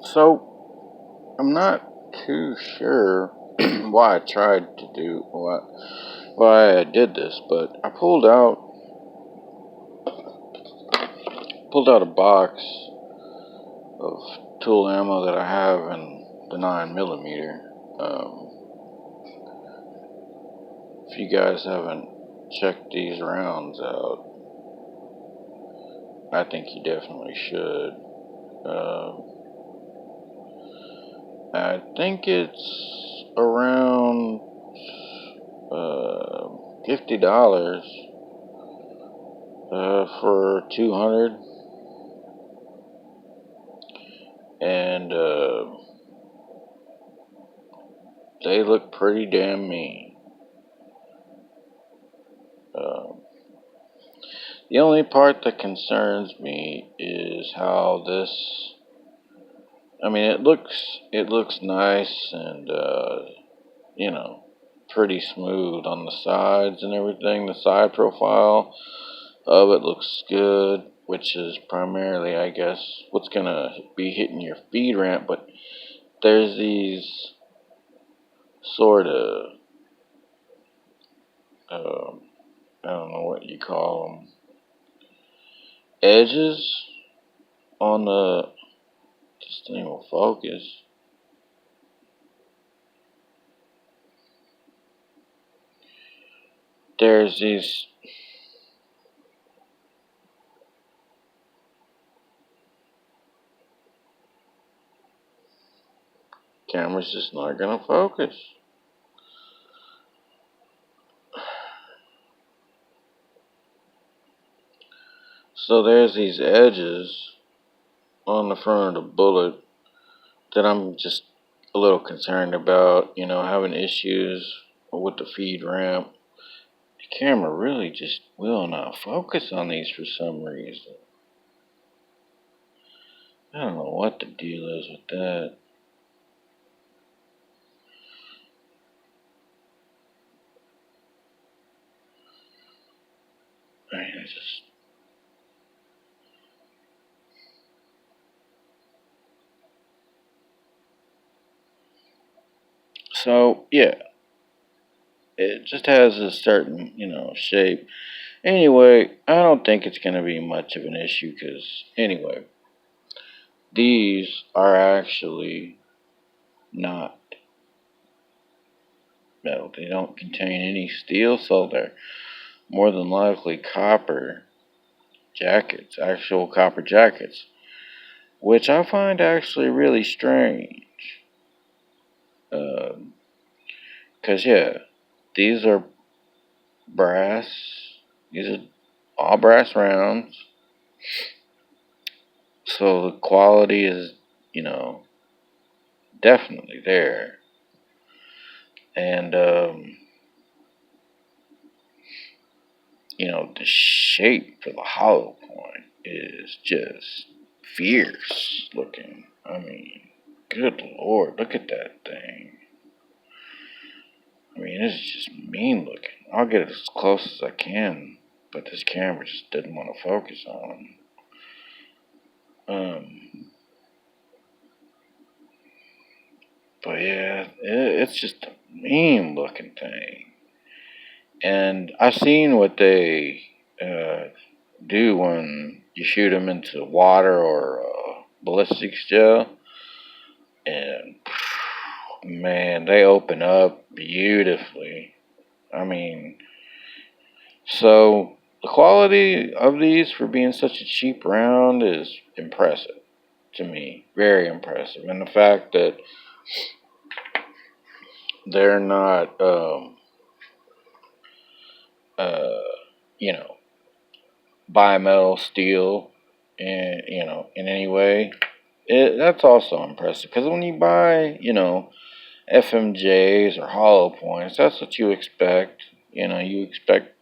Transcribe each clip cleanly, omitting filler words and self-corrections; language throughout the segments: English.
So I'm not too sure why I tried to do why I did this, but I pulled out a box of Tul Ammo that I have in the 9mm. If you guys haven't checked these rounds out, I think you definitely should. I think it's around $50 for 200, and they look pretty damn mean. The only part that concerns me is how this. I mean, it looks nice and pretty smooth on the sides and everything. The side profile of it looks good, which is primarily, I guess, what's gonna be hitting your feed ramp. But there's these sort of I don't know what you call them, edges on the. This thing will focus. There's these. Camera's just not gonna focus. So there's these edges on the front of the bullet that I'm just a little concerned about, having issues with the feed ramp. The camera really just will not focus on these for some reason. I don't know what the deal is with that. I mean, So, yeah, it just has a certain, shape. Anyway, I don't think it's going to be much of an issue because, anyway, these are actually not metal. They don't contain any steel, so they're more than likely copper jackets, actual copper jackets, which I find actually really strange. Because, yeah, these are brass, these are all brass rounds, so the quality is, definitely there. And, the shape for the hollow point is just fierce looking. I mean, good lord, look at that thing. I mean, it's just mean looking. I'll get it as close as I can, but this camera just didn't want to focus on. But yeah, it's just a mean looking thing. And I've seen what they do when you shoot them into water or ballistics gel, and man, they open up beautifully. I mean, so the quality of these for being such a cheap round is impressive to me, very impressive, and the fact that they're not, uh, you know, bimetal steel, and in any way, that's also impressive. Because when you buy, FMJs or hollow points, that's what you expect. You expect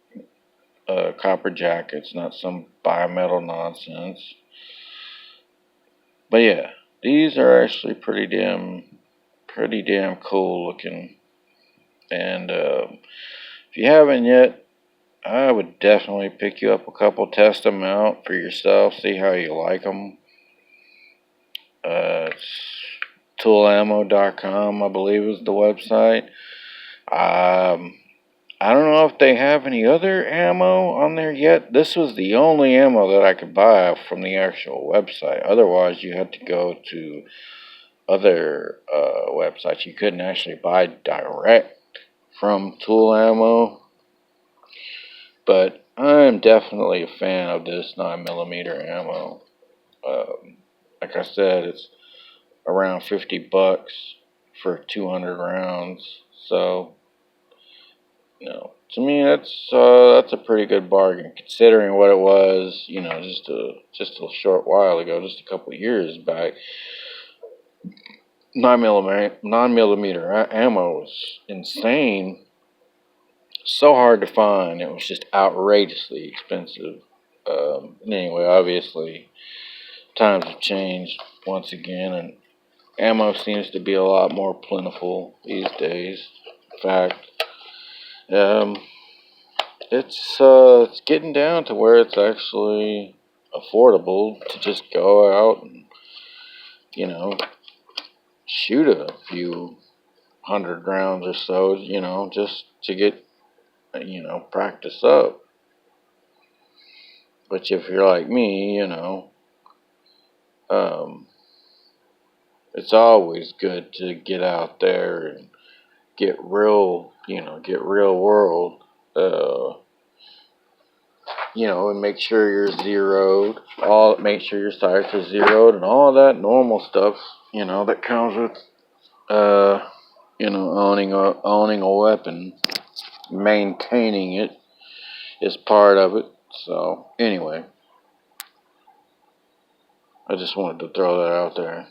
copper jackets, not some bimetal nonsense. But yeah, these are actually pretty damn cool looking. And if you haven't yet, I would definitely pick you up a couple, test them out for yourself, see how you like them. It's tulammo.com, I believe, is the website. Um, I don't know if they have any other ammo on there yet. This was the only ammo that I could buy from the actual website. Otherwise, you had to go to other websites. You couldn't actually buy direct from Tul Ammo. But I'm definitely a fan of this 9mm ammo. Like I said, it's around $50 for 200 rounds. So, to me that's a pretty good bargain considering what it was. Just a short while ago, just a couple of years back. 9mm ammo was insane. So hard to find. It was just outrageously expensive. Anyway, obviously, times have changed once again, and ammo seems to be a lot more plentiful these days. In fact, um, it's getting down to where it's actually affordable to just go out and you know shoot a few hundred rounds or so, just to get practice up. But if you're like me, um, it's always good to get out there and get real, get real world, and make sure you're zeroed, make sure your sights are zeroed and all that normal stuff, that comes with, owning a weapon. Maintaining it is part of it. So anyway, I just wanted to throw that out there.